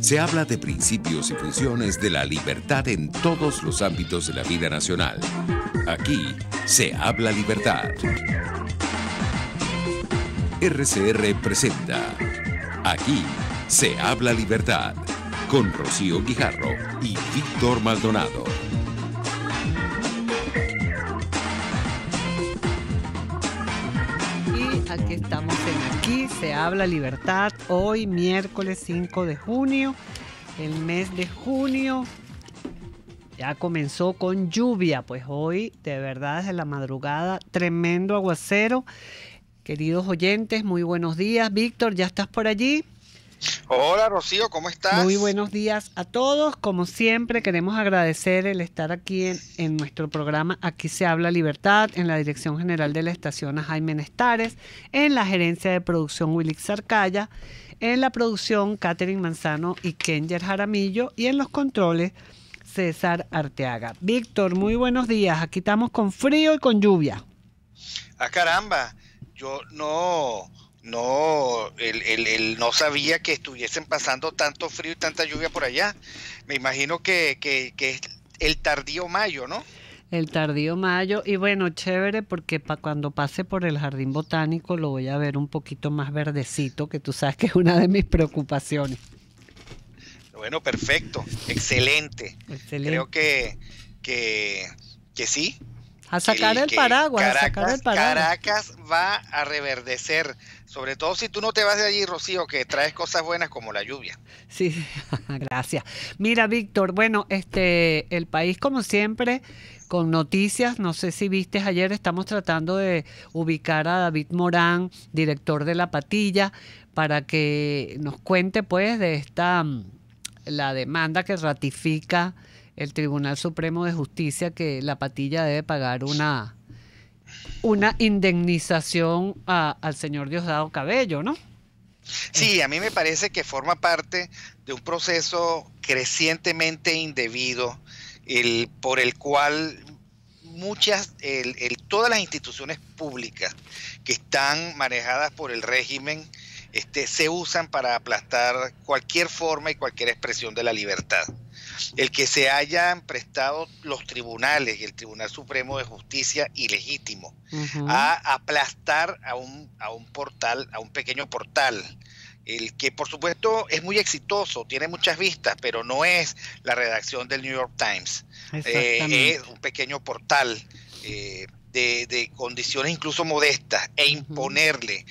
Se habla de principios y funciones de la libertad en todos los ámbitos de la vida nacional. Aquí se habla libertad. RCR presenta Aquí se habla libertad con Rocío Guijarro y Víctor Maldonado. Y aquí estamos en Aquí se habla libertad, hoy miércoles 5 de junio, el mes de junio ya comenzó con lluvia, pues hoy de verdad desde la madrugada tremendo aguacero. Queridos oyentes, muy buenos días. Víctor, ¿ya estás por allí? Hola Rocío, ¿cómo estás? Muy buenos días a todos. Como siempre, queremos agradecer el estar aquí en nuestro programa Aquí se habla libertad, en la dirección general de la estación a Jaime Nestares, en la gerencia de producción Wilix Sarcaya, en la producción Catherine Manzano y Kenger Jaramillo y en los controles César Arteaga. Víctor, muy buenos días. Aquí estamos con frío y con lluvia. Ah, caramba, yo no sabía que estuviesen pasando tanto frío y tanta lluvia por allá. Me imagino que es el tardío mayo, ¿no? El tardío mayo, y bueno, chévere porque cuando pase por el jardín botánico lo voy a ver un poquito más verdecito, que tú sabes que es una de mis preocupaciones. Bueno, perfecto, excelente. Creo que sí. A sacar el paraguas, Caracas va a reverdecer, sobre todo si tú no te vas de allí, Rocío, que traes cosas buenas como la lluvia. Sí, gracias. Mira, Víctor, bueno, el país como siempre con noticias, no sé si viste ayer, estamos tratando de ubicar a David Morán, director de La Patilla, para que nos cuente pues de la demanda que ratifica el Tribunal Supremo de Justicia, que La Patilla debe pagar una indemnización al señor Diosdado Cabello, ¿no? Sí, a mí me parece que forma parte de un proceso crecientemente indebido, por el cual todas las instituciones públicas que están manejadas por el régimen se usan para aplastar cualquier forma y cualquier expresión de la libertad. El que se hayan prestado los tribunales y el Tribunal Supremo de Justicia ilegítimo a aplastar a un portal, a un pequeño portal, el que por supuesto es muy exitoso, tiene muchas vistas, pero no es la redacción del New York Times. Es un pequeño portal de condiciones incluso modestas, e imponerle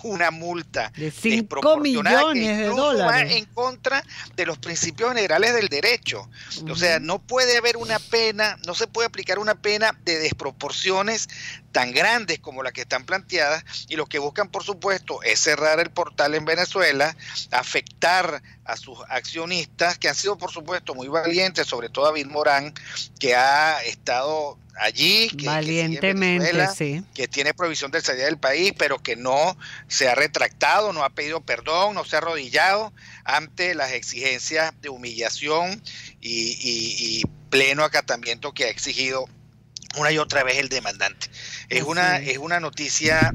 una multa de 5 millones de dólares va en contra de los principios generales del derecho. O sea, no puede haber una pena, no se puede aplicar una pena de desproporciones tan grandes como las que están planteadas, y lo que buscan, por supuesto, es cerrar el portal en Venezuela, afectar a sus accionistas, que han sido, por supuesto, muy valientes, sobre todo David Morán, que ha estado allí, valientemente, Venezuela, sí, que tiene prohibición de salida del país, pero que no se ha retractado, no ha pedido perdón, no se ha arrodillado ante las exigencias de humillación y pleno acatamiento que ha exigido una y otra vez el demandante. Es una noticia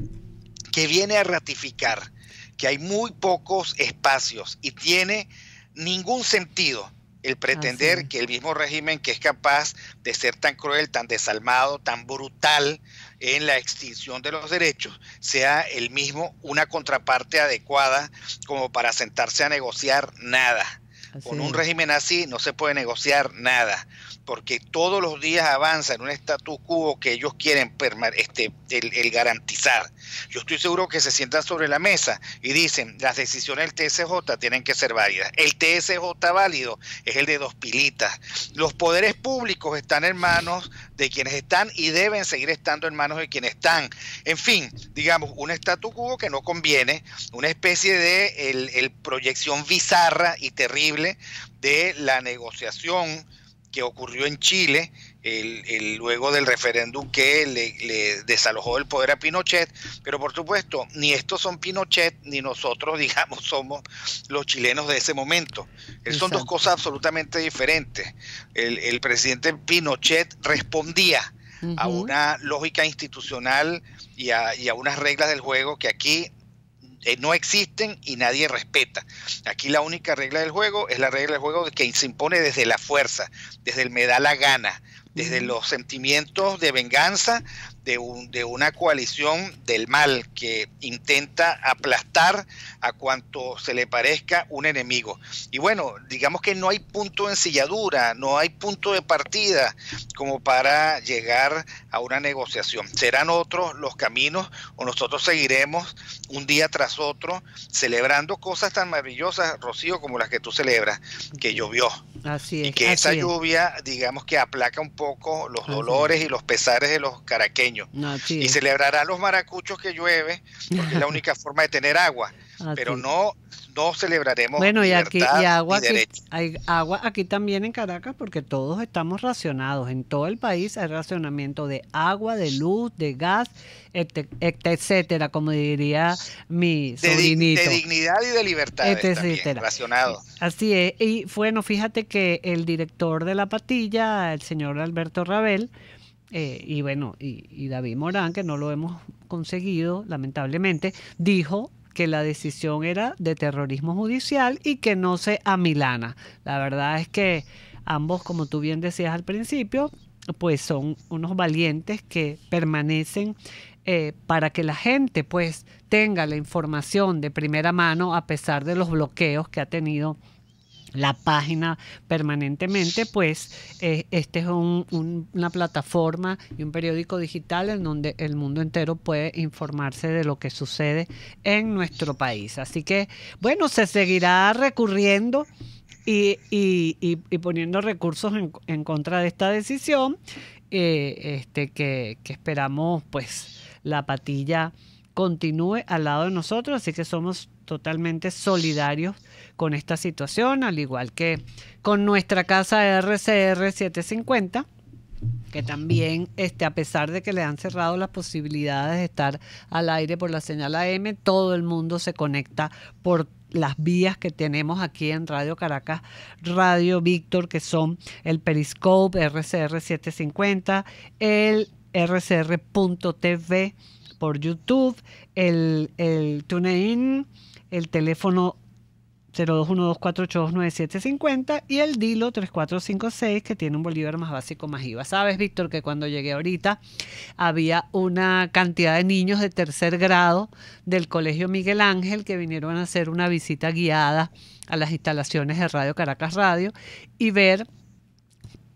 que viene a ratificar que hay muy pocos espacios y tiene ningún sentido el pretender que el mismo régimen, que es capaz de ser tan cruel, tan desalmado, tan brutal en la extinción de los derechos, sea el mismo una contraparte adecuada como para sentarse a negociar nada. Con un régimen así no se puede negociar nada, porque todos los días avanza en un status quo que ellos quieren el garantizar. Yo estoy seguro que se sientan sobre la mesa y dicen, las decisiones del TSJ tienen que ser válidas. El TSJ válido es el de Dos Pilitas. Los poderes públicos están en manos de quienes están y deben seguir estando en manos de quienes están. En fin, digamos, un status quo que no conviene, una especie de proyección bizarra y terrible de la negociación que ocurrió en Chile luego del referéndum que le desalojó del poder a Pinochet, pero por supuesto ni estos son Pinochet ni nosotros, digamos, somos los chilenos de ese momento. Son dos cosas absolutamente diferentes. El presidente Pinochet respondía a una lógica institucional y a unas reglas del juego que aquí no existen y nadie respeta. Aquí la única regla del juego es la regla del juego que se impone desde la fuerza, desde el me da la gana, desde los sentimientos de venganza de una coalición del mal que intenta aplastar a cuanto se le parezca un enemigo. Y bueno, digamos que no hay punto de ensilladura, no hay punto de partida como para llegar a una negociación. Serán otros los caminos o nosotros seguiremos un día tras otro celebrando cosas tan maravillosas, Rocío, como las que tú celebras, que llovió. Así es. Y que esa lluvia, digamos que aplaca un poco los dolores y los pesares de los caraqueños. Y celebrará los maracuchos que llueve, porque es la única forma de tener agua, pero no celebraremos libertad y agua ni derecho. Hay agua aquí también en Caracas, porque todos estamos racionados. En todo el país hay racionamiento de agua, de luz, de gas, etcétera, como diría mi sobrinito. De dignidad y de libertad también, racionado. Así es. Y bueno, fíjate que el director de La Patilla, el señor Alberto Rabel, y David Morán, que no lo hemos conseguido, lamentablemente, dijo que la decisión era de terrorismo judicial y que no se amilana. La verdad es que ambos, como tú bien decías al principio, pues son unos valientes que permanecen para que la gente pues tenga la información de primera mano a pesar de los bloqueos que ha tenido la página permanentemente. Pues este es una plataforma y un periódico digital en donde el mundo entero puede informarse de lo que sucede en nuestro país. Así que, bueno, se seguirá recurriendo y poniendo recursos en contra de esta decisión, que esperamos pues la Patilla continúe al lado de nosotros, así que somos totalmente solidarios con esta situación, al igual que con nuestra casa RCR 750, que también, a pesar de que le han cerrado las posibilidades de estar al aire por la señal AM, todo el mundo se conecta por las vías que tenemos aquí en Radio Caracas, Radio Víctor, que son el Periscope RCR 750, el RCR.tv por YouTube, el TuneIn, el teléfono 021248297750 y el Dilo 3456, que tiene un bolívar más básico más IVA. Sabes, Víctor, que cuando llegué ahorita había una cantidad de niños de tercer grado del Colegio Miguel Ángel que vinieron a hacer una visita guiada a las instalaciones de Radio Caracas Radio y ver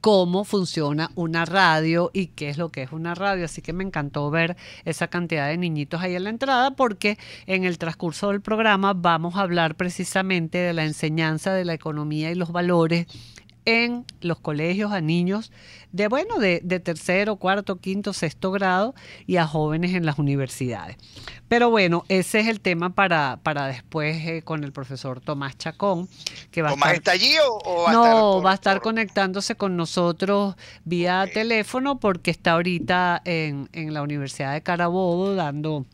cómo funciona una radio y qué es lo que es una radio. Así que me encantó ver esa cantidad de niñitos ahí en la entrada, porque en el transcurso del programa vamos a hablar precisamente de la enseñanza de la economía y los valores en los colegios a niños de tercero, cuarto, quinto, sexto grado y a jóvenes en las universidades. Pero bueno, ese es el tema para después con el profesor Tomás Chacón, que va ¿Tomás está allí o va a estar? No, va a estar conectándose con nosotros vía teléfono, porque está ahorita en la Universidad de Carabobo dando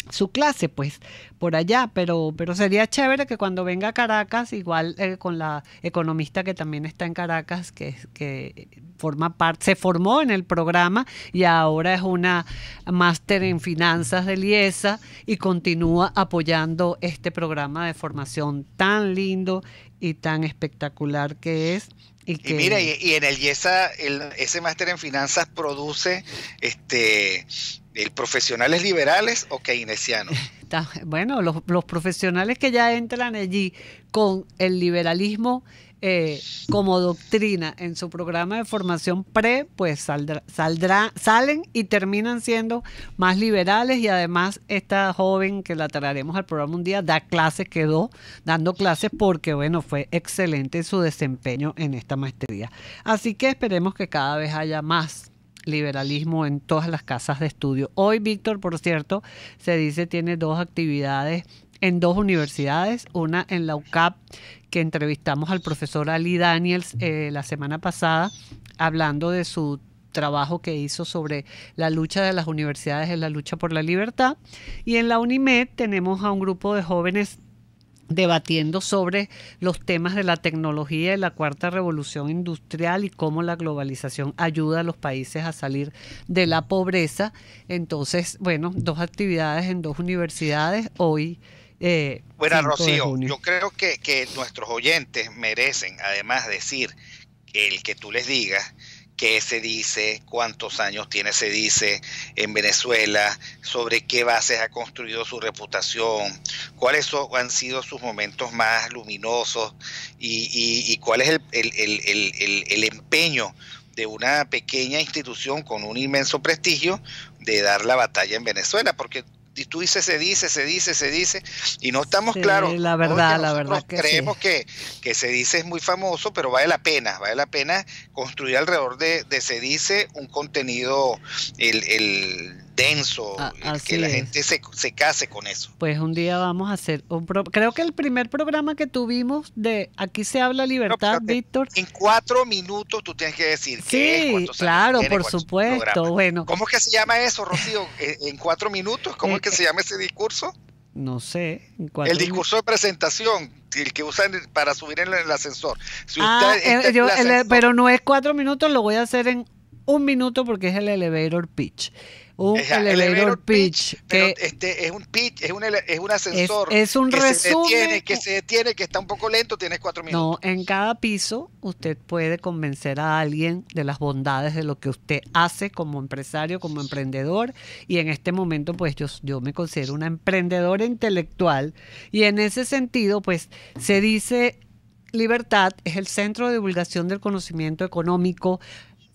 su clase pues por allá, pero sería chévere que cuando venga a Caracas, igual con la economista que también está en Caracas, que forma parte, se formó en el programa y ahora es una máster en finanzas del IESA y continúa apoyando este programa de formación tan lindo y tan espectacular que es. Y mira, y en el IESA ese máster en finanzas produce profesionales liberales o keynesianos. Bueno, los profesionales que ya entran allí con el liberalismo como doctrina en su programa de formación pues salen y terminan siendo más liberales, y además esta joven que la traeremos al programa un día quedó dando clases porque bueno, fue excelente su desempeño en esta maestría. Así que esperemos que cada vez haya más liberalismo en todas las casas de estudio. Hoy, Víctor, por cierto, se dice tiene 2 actividades en 2 universidades, una en la UCAP, que entrevistamos al profesor Ali Daniels la semana pasada, hablando de su trabajo que hizo sobre la lucha de las universidades en la lucha por la libertad, y en la UNIMED tenemos a un grupo de jóvenes debatiendo sobre los temas de la tecnología de la cuarta revolución industrial y cómo la globalización ayuda a los países a salir de la pobreza. Entonces, bueno, 2 actividades en 2 universidades. Hoy Bueno, 5 de Rocío, junio. yo creo que nuestros oyentes merecen, además, decir el que tú les digas qué se dice, cuántos años tiene se dice en Venezuela, sobre qué bases ha construido su reputación, han sido sus momentos más luminosos y cuál es el empeño de una pequeña institución con un inmenso prestigio de dar la batalla en Venezuela, porque tú dices se dice, y no estamos Sí, claros. la ¿no? verdad, Que la nosotros verdad que creemos sí. que se dice es muy famoso, pero vale la pena construir alrededor de se dice un contenido el denso, el que Así la es. gente se case con eso. Pues un día vamos a hacer creo que el primer programa que tuvimos de Aquí se habla No, libertad, fíjate, Víctor. en 4 minutos tú tienes que decir qué es, Sí, cuántos años claro, tiene, por cuál es su programa. supuesto. Bueno, ¿Cómo es que se llama eso, Rocío? En 4 minutos, ¿cómo eh, es que eh, se llama ese discurso? no sé, en El 4 minutos. discurso de presentación, el que usan para subir en el ascensor. Si usted está en Yo, el ascensor, pero no es 4 minutos, lo voy a hacer en 1 minuto porque es el elevator pitch. Un elevator elevator pitch, pitch pero que este es un pitch, es un ascensor es un que resumen. se detiene, que está un poco lento, tienes 4 No, minutos. en cada piso usted puede convencer a alguien de las bondades de lo que usted hace como empresario, como emprendedor. Y en este momento, pues yo me considero una emprendedora intelectual. Y en ese sentido, pues se dice Libertad es el Centro de Divulgación del Conocimiento Económico,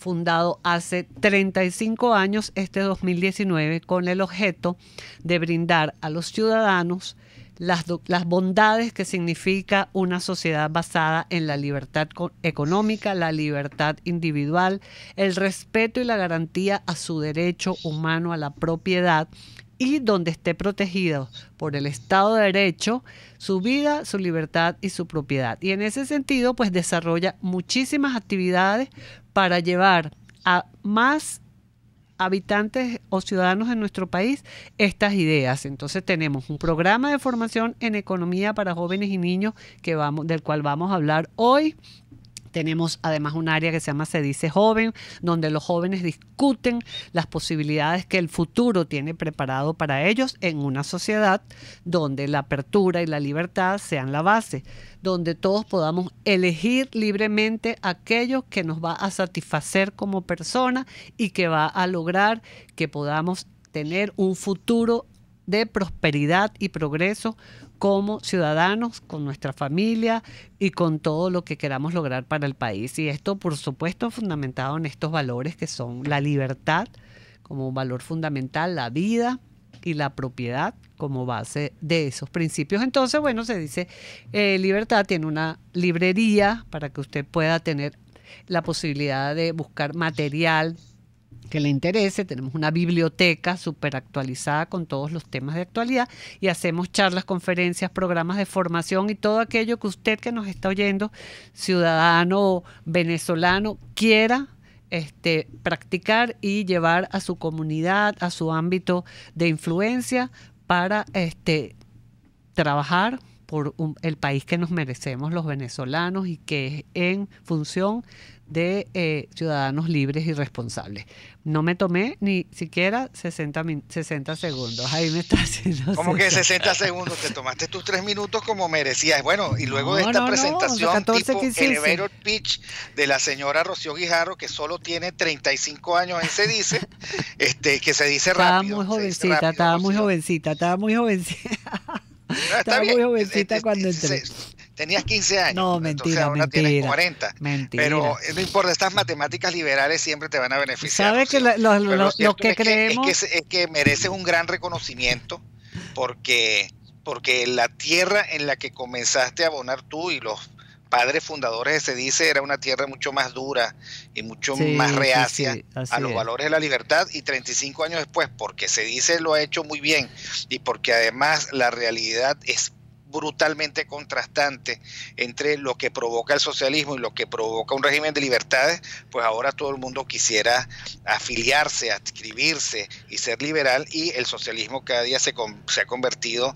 fundado hace 35 años, este 2019, con el objeto de brindar a los ciudadanos las bondades que significa una sociedad basada en la libertad económica, la libertad individual, el respeto y la garantía a su derecho humano a la propiedad, y donde esté protegido por el Estado de Derecho su vida, su libertad y su propiedad. Y en ese sentido, pues desarrolla muchísimas actividades para llevar a más habitantes o ciudadanos en nuestro país estas ideas. Entonces tenemos un programa de formación en economía para jóvenes y niños del cual vamos a hablar hoy. Tenemos además un área que se llama Se Dice Joven, donde los jóvenes discuten las posibilidades que el futuro tiene preparado para ellos en una sociedad donde la apertura y la libertad sean la base, donde todos podamos elegir libremente aquello que nos va a satisfacer como persona y que va a lograr que podamos tener un futuro de prosperidad y progreso como ciudadanos, con nuestra familia y con todo lo que queramos lograr para el país. Y esto, por supuesto, fundamentado en estos valores que son la libertad como un valor fundamental, la vida y la propiedad como base de esos principios. Entonces, bueno, se dice, Libertad tiene una librería para que usted pueda tener la posibilidad de buscar material que le interese. Tenemos una biblioteca súper actualizada con todos los temas de actualidad y hacemos charlas, conferencias, programas de formación y todo aquello que usted que nos está oyendo, ciudadano venezolano, quiera practicar y llevar a su comunidad, a su ámbito de influencia para trabajar por el país que nos merecemos los venezolanos y que es en función de ciudadanos libres y responsables. No me tomé ni siquiera 60 segundos. Ahí me está haciendo... Como que 60 segundos, te tomaste tus 3 minutos como merecías. Bueno, y luego de esta presentación 14, tipo 15, elevator pitch de la señora Rocío Guijarro, que solo tiene 35 años en Se Dice, que se dice rápido. Estaba muy jovencita. Estaba muy jovencita cuando entré. Tenías 15 años. No, mentira, entonces ahora mentira. Tienes 40. Mentira. Pero no importa, estas matemáticas liberales siempre te van a beneficiar. ¿Sabes que lo que creemos? Es que mereces un gran reconocimiento porque la tierra en la que comenzaste a abonar tú y los padres fundadores de Se Dice era una tierra mucho más dura y mucho más reacia a los valores de la libertad, y 35 años después, porque Se Dice lo ha hecho muy bien y porque además la realidad es brutalmente contrastante entre lo que provoca el socialismo y lo que provoca un régimen de libertades, pues ahora todo el mundo quisiera afiliarse, adscribirse y ser liberal, y el socialismo cada día se ha convertido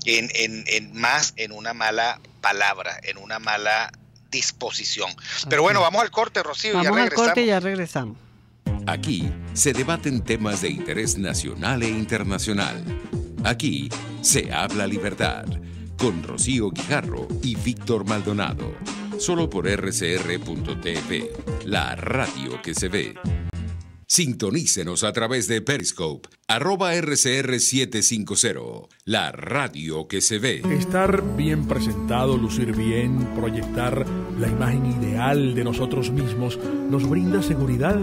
en una mala palabra, en una mala disposición. Pero bueno, vamos al corte, Rocío. Vamos al corte y ya regresamos. Aquí se debaten temas de interés nacional e internacional. Aquí se habla libertad, con Rocío Guijarro y Víctor Maldonado. Solo por rcr.tv, la radio que se ve. Sintonícenos a través de Periscope, @RCR750, la radio que se ve. Estar bien presentado, lucir bien, proyectar la imagen ideal de nosotros mismos nos brinda seguridad.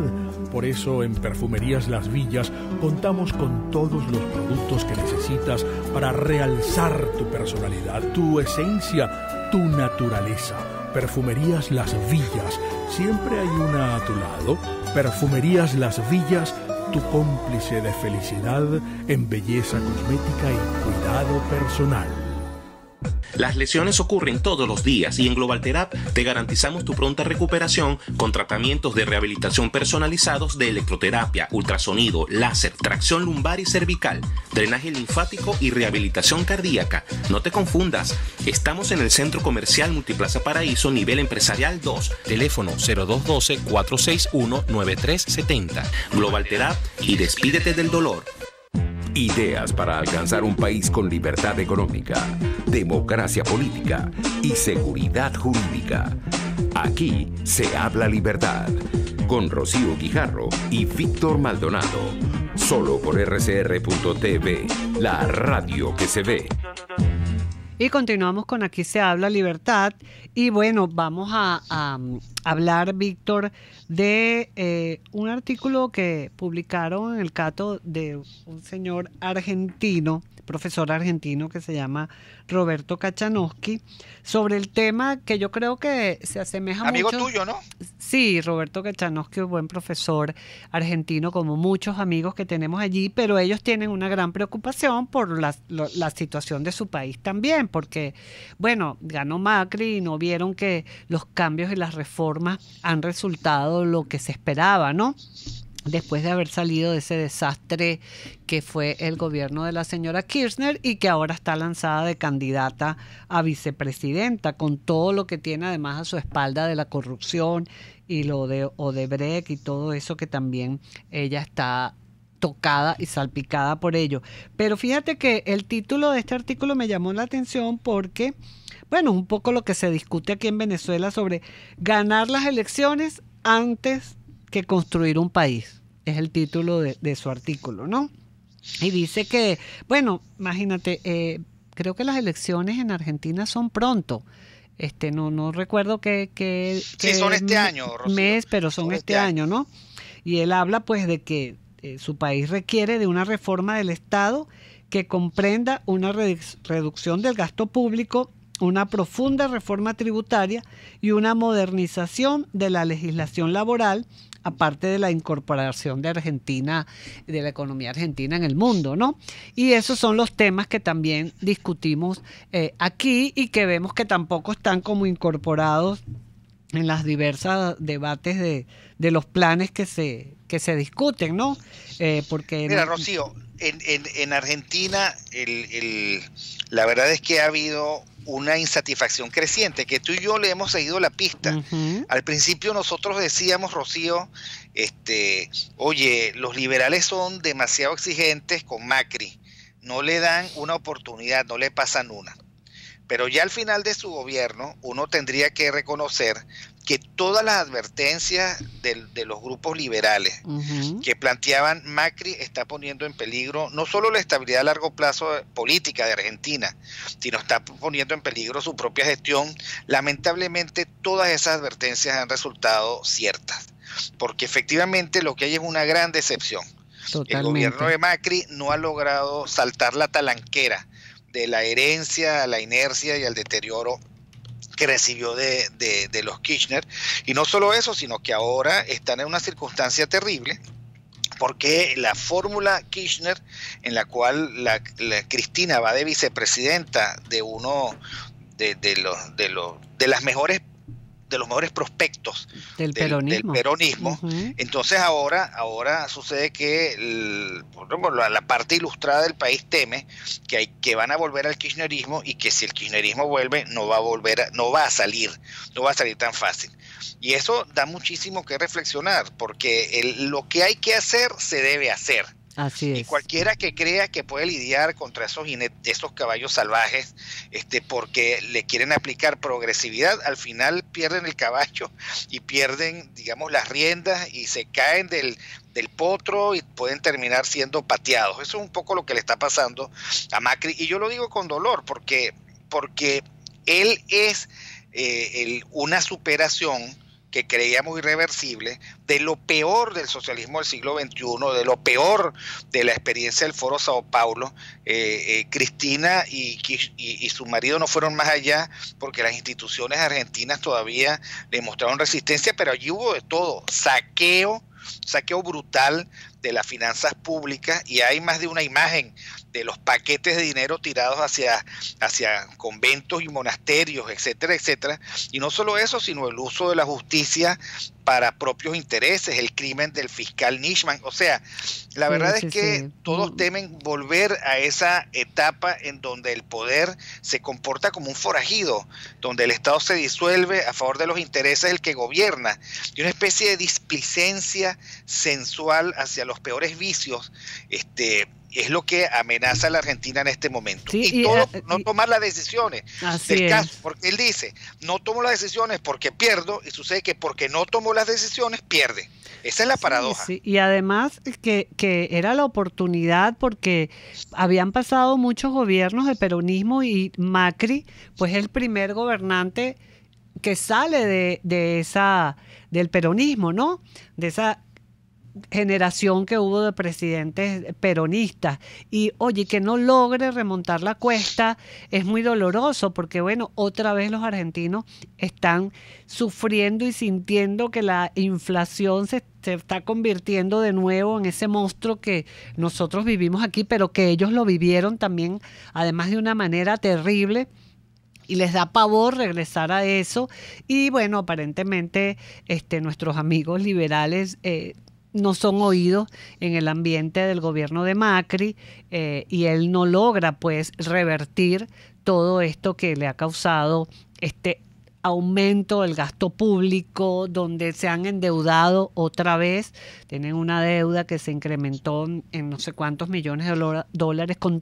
Por eso en Perfumerías Las Villas contamos con todos los productos que necesitas para realzar tu personalidad, tu esencia, tu naturaleza. Perfumerías Las Villas, siempre hay una a tu lado. Perfumerías Las Villas, tu cómplice de felicidad en belleza cosmética y cuidado personal. Las lesiones ocurren todos los días y en Globalterap te garantizamos tu pronta recuperación con tratamientos de rehabilitación personalizados de electroterapia, ultrasonido, láser, tracción lumbar y cervical, drenaje linfático y rehabilitación cardíaca. No te confundas, estamos en el Centro Comercial Multiplaza Paraíso, nivel empresarial 2, teléfono 0212-461-9370. Globalterap y despídete del dolor. Ideas para alcanzar un país con libertad económica, democracia política y seguridad jurídica. Aquí se habla libertad, con Rocío Guijarro y Víctor Maldonado. Solo por rcr.tv, la radio que se ve. Y continuamos con Aquí se habla libertad. Y bueno, vamos a hablar, Víctor, de un artículo que publicaron en el Cato de un señor argentino, profesor argentino que se llama Roberto Kachanowski, sobre el tema que yo creo que se asemeja amigo mucho. Tuyo, ¿no? Sí, Roberto Kachanowski es un buen profesor argentino, como muchos amigos que tenemos allí, pero ellos tienen una gran preocupación por la situación de su país también, porque, bueno, ganó Macri y no vieron que los cambios y las reformas han resultado lo que se esperaba, ¿no? Después de haber salido de ese desastre que fue el gobierno de la señora Kirchner y que ahora está lanzada de candidata a vicepresidenta, con todo lo que tiene además a su espalda de la corrupción y lo de Odebrecht y todo eso, que también ella está tocada y salpicada por ello. Pero fíjate que el título de este artículo me llamó la atención porque, bueno, un poco lo que se discute aquí en Venezuela sobre ganar las elecciones antes que construir un país. Es el título de su artículo, ¿no? Y dice que, bueno, imagínate, creo que las elecciones en Argentina son pronto. No recuerdo qué sí, son este año, Rocío. Mes, pero son este año, ¿no? Y él habla pues de que su país requiere de una reforma del Estado que comprenda una reducción del gasto público, una profunda reforma tributaria y una modernización de la legislación laboral, aparte de la incorporación de Argentina, de la economía argentina en el mundo, ¿no? Y esos son los temas que también discutimos aquí y que vemos que tampoco están como incorporados en las diversas debates de los planes que se discuten, ¿no? Porque mira, Rocío, en Argentina la verdad es que ha habido una insatisfacción creciente, que tú y yo le hemos seguido la pista. Uh-huh. Al principio nosotros decíamos, Rocío, oye, los liberales son demasiado exigentes con Macri, no le dan una oportunidad, no le pasan una. Pero ya al final de su gobierno, uno tendría que reconocer que todas las advertencias de los grupos liberales uh-huh. que planteaban Macri está poniendo en peligro no solo la estabilidad a largo plazo política de Argentina, sino está poniendo en peligro su propia gestión. Lamentablemente todas esas advertencias han resultado ciertas, porque efectivamente lo que hay es una gran decepción. Totalmente. El gobierno de Macri no ha logrado saltar la talanquera de la herencia a la inercia y al deterioro que recibió de los Kirchner, y no solo eso, sino que ahora están en una circunstancia terrible, porque la fórmula Kirchner, en la cual la Cristina va de vicepresidenta de uno de los mejores prospectos del peronismo. Uh-huh. Entonces ahora sucede que la parte ilustrada del país teme que van a volver al kirchnerismo, y que si el kirchnerismo vuelve no va a salir tan fácil. Y eso da muchísimo que reflexionar, porque lo que hay que hacer se debe hacer. Así Y es. cualquiera que crea que puede lidiar contra esos caballos salvajes, porque le quieren aplicar progresividad, al final pierden el caballo y pierden, digamos, las riendas y se caen del potro y pueden terminar siendo pateados. Eso es un poco lo que le está pasando a Macri, y yo lo digo con dolor porque él es una superación que creíamos irreversible de lo peor del socialismo del siglo XXI, de lo peor de la experiencia del Foro Sao Paulo. Cristina y su marido no fueron más allá porque las instituciones argentinas todavía demostraron resistencia, pero allí hubo de todo: saqueo brutal de las finanzas públicas, y hay más de una imagen de los paquetes de dinero tirados hacia conventos y monasterios, etcétera, etcétera. Y no solo eso, sino el uso de la justicia para propios intereses, el crimen del fiscal Nisman. O sea, la verdad es que todos temen volver a esa etapa en donde el poder se comporta como un forajido, donde el Estado se disuelve a favor de los intereses del que gobierna, y una especie de displicencia sensual hacia los peores vicios, es lo que amenaza a la Argentina en este momento. Sí, no tomar las decisiones del caso, porque él dice, no tomo las decisiones porque pierdo, y sucede que porque no tomo las decisiones, pierde. Esa es la paradoja. Sí. Y además que era la oportunidad, porque habían pasado muchos gobiernos de peronismo y Macri, pues es el primer gobernante que sale del peronismo, ¿no? De esa generación que hubo de presidentes peronistas, y oye, que no logre remontar la cuesta es muy doloroso, porque bueno, otra vez los argentinos están sufriendo y sintiendo que la inflación se está convirtiendo de nuevo en ese monstruo que nosotros vivimos aquí, pero que ellos lo vivieron también, además de una manera terrible, y les da pavor regresar a eso. Y bueno, aparentemente nuestros amigos liberales no son oídos en el ambiente del gobierno de Macri, y él no logra pues revertir todo esto que le ha causado este aumento del gasto público, donde se han endeudado otra vez. Tienen una deuda que se incrementó en no sé cuántos millones de dólares con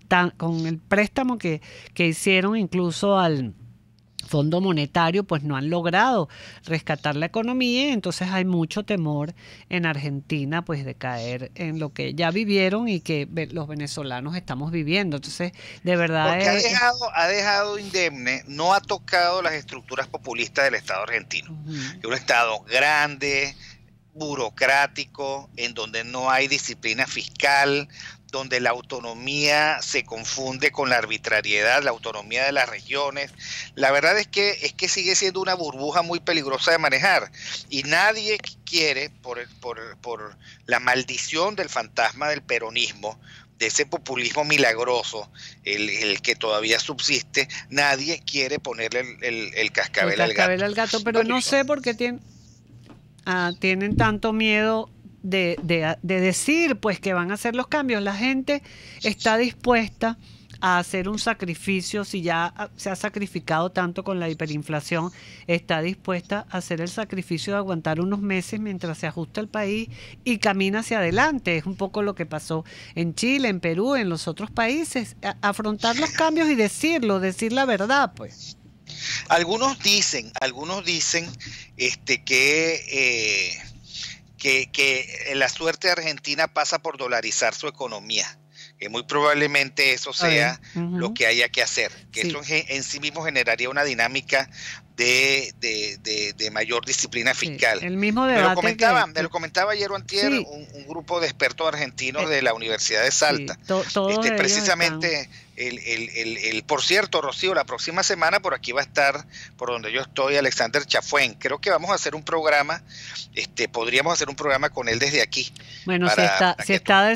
el préstamo que hicieron incluso al Fondo Monetario. Pues no han logrado rescatar la economía, entonces hay mucho temor en Argentina pues de caer en lo que ya vivieron y que los venezolanos estamos viviendo. Entonces, de verdad porque ha dejado indemne, no ha tocado las estructuras populistas del Estado argentino. Es un Estado grande, burocrático, en donde no hay disciplina fiscal, donde la autonomía se confunde con la arbitrariedad, la autonomía de las regiones. La verdad es que sigue siendo una burbuja muy peligrosa de manejar, y nadie quiere, por la maldición del fantasma del peronismo, de ese populismo milagroso, el que todavía subsiste, nadie quiere ponerle el cascabel al gato. Pero no sé por qué tienen tanto miedo de decir pues que van a hacer los cambios. La gente está dispuesta a hacer un sacrificio. Si ya se ha sacrificado tanto con la hiperinflación, está dispuesta a hacer el sacrificio de aguantar unos meses mientras se ajusta el país y camina hacia adelante. Es un poco lo que pasó en Chile, en Perú, en los otros países. Afrontar los cambios y decir la verdad, pues. Algunos dicen que la suerte de Argentina pasa por dolarizar su economía, que muy probablemente eso sea lo que haya que hacer, que eso en sí mismo generaría una dinámica de mayor disciplina fiscal. El mismo debate me lo comentaba ayer o antier un grupo de expertos argentinos de la Universidad de Salta. Precisamente por cierto, Rocío, la próxima semana por aquí va a estar, por donde yo estoy, Alexander Chafuen. Creo que vamos a hacer un programa, podríamos hacer un programa con él desde aquí. Bueno, si está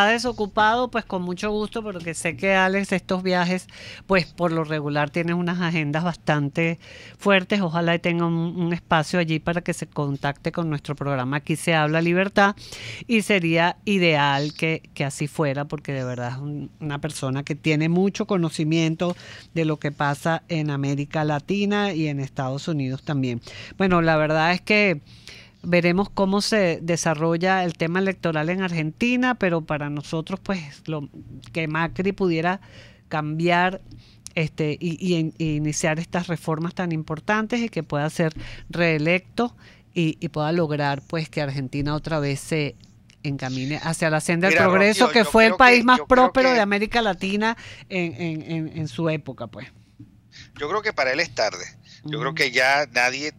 desocupado, pues con mucho gusto, porque sé que Alex, estos viajes, pues por lo regular tienes unas agendas bastante fuertes. Ojalá tenga un espacio allí para que se contacte con nuestro programa Aquí se habla libertad, y sería ideal que así fuera, porque de verdad es una persona que tiene mucho conocimiento de lo que pasa en América Latina y en Estados Unidos también. Bueno, la verdad es que veremos cómo se desarrolla el tema electoral en Argentina, pero para nosotros, pues, que Macri pudiera cambiar y iniciar estas reformas tan importantes y que pueda ser reelecto y pueda lograr, pues, que Argentina otra vez se encamine hacia la senda del progreso, Rocío, que fue el país más próspero de América Latina en su época, pues. Yo creo que para él es tarde. Yo creo que ya nadie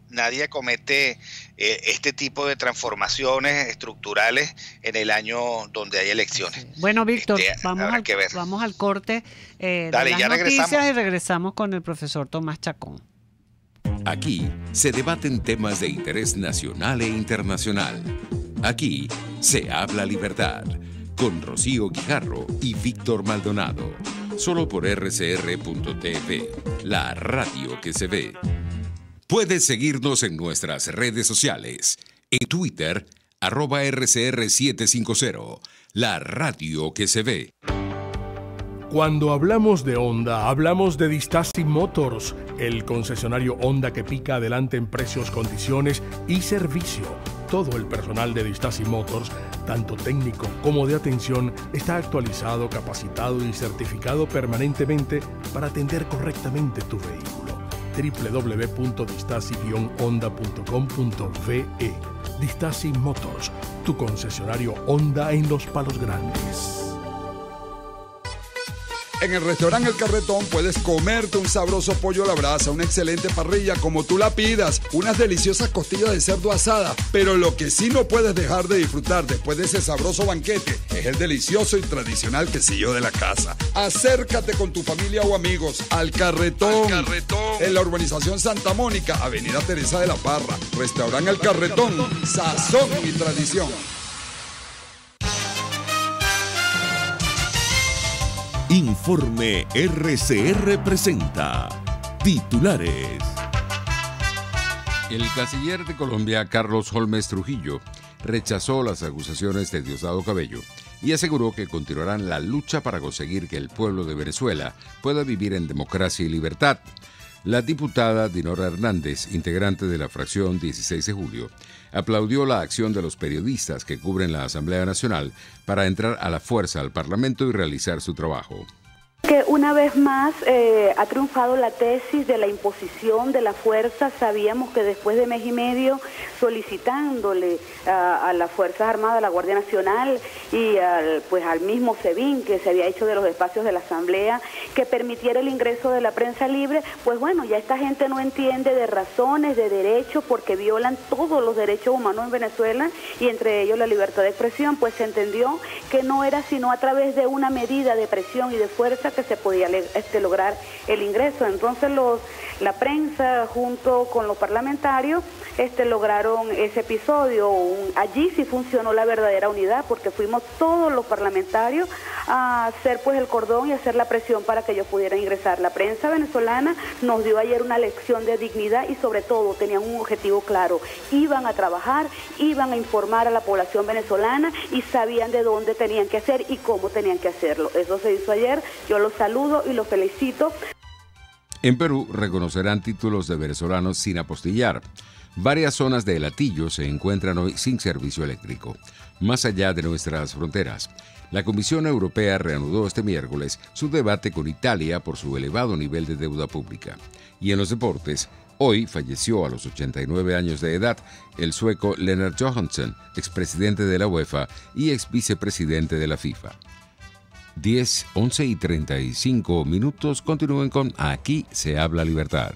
comete este tipo de transformaciones estructurales en el año donde hay elecciones. Bueno, Víctor, vamos al corte de las noticias y regresamos con el profesor Tomás Chacón. Aquí se debaten temas de interés nacional e internacional. Aquí se habla libertad, con Rocío Guijarro y Víctor Maldonado. Solo por rcr.tv, la radio que se ve. Puedes seguirnos en nuestras redes sociales. En Twitter, @RCR750, la radio que se ve. Cuando hablamos de Honda, hablamos de Distasi Motors, el concesionario Honda que pica adelante en precios, condiciones y servicio. Todo el personal de Distasi Motors, tanto técnico como de atención, está actualizado, capacitado y certificado permanentemente para atender correctamente tu vehículo. www.distasi-honda.com.ve. Distasi Motors, tu concesionario Honda en Los Palos Grandes. En el restaurante El Carretón puedes comerte un sabroso pollo a la brasa, una excelente parrilla como tú la pidas, unas deliciosas costillas de cerdo asada, pero lo que sí no puedes dejar de disfrutar después de ese sabroso banquete es el delicioso y tradicional quesillo de la casa. Acércate con tu familia o amigos al Carretón, en la urbanización Santa Mónica, Avenida Teresa de la Parra. Restaurante El Carretón, sazón y tradición. Informe RCR presenta titulares. El canciller de Colombia, Carlos Holmes Trujillo, rechazó las acusaciones de Diosdado Cabello y aseguró que continuarán la lucha para conseguir que el pueblo de Venezuela pueda vivir en democracia y libertad. La diputada Dinora Hernández, integrante de la fracción 16 de julio, aplaudió la acción de los periodistas que cubren la Asamblea Nacional para entrar a la fuerza al Parlamento y realizar su trabajo. Que una vez más ha triunfado la tesis de la imposición de la fuerza. Sabíamos que después de mes y medio solicitándole a las Fuerzas Armadas, a la Guardia Nacional y al mismo SEBIN, que se había hecho de los espacios de la Asamblea, que permitiera el ingreso de la prensa libre, pues bueno, ya esta gente no entiende de razones, de derechos, porque violan todos los derechos humanos en Venezuela y entre ellos la libertad de expresión. Pues se entendió que no era sino a través de una medida de presión y de fuerza que se podía lograr el ingreso. Entonces la prensa junto con los parlamentarios lograron ese episodio. Allí sí funcionó la verdadera unidad, porque fuimos todos los parlamentarios a hacer pues el cordón y hacer la presión para que ellos pudieran ingresar. La prensa venezolana nos dio ayer una lección de dignidad y sobre todo tenían un objetivo claro: iban a trabajar, iban a informar a la población venezolana y sabían de dónde tenían que hacer y cómo tenían que hacerlo. Eso se hizo ayer. Yo los saludo y los felicito. En Perú reconocerán títulos de venezolanos sin apostillar. Varias zonas de El Hatillo se encuentran hoy sin servicio eléctrico. Más allá de nuestras fronteras, la Comisión Europea reanudó este miércoles su debate con Italia por su elevado nivel de deuda pública. Y en los deportes, hoy falleció a los 89 años de edad el sueco Lennart Johansson, expresidente de la UEFA y exvicepresidente de la FIFA. 10, 11 y 35 minutos. Continúen con Aquí se habla libertad.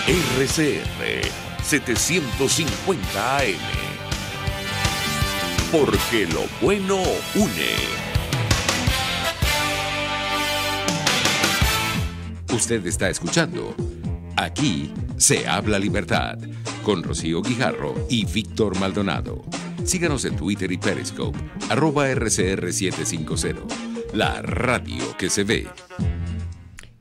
RCR 750 AM. Porque lo bueno une. Usted está escuchando Aquí se habla libertad con Rocío Guijarro y Víctor Maldonado. Síganos en Twitter y Periscope @RCR750, la radio que se ve.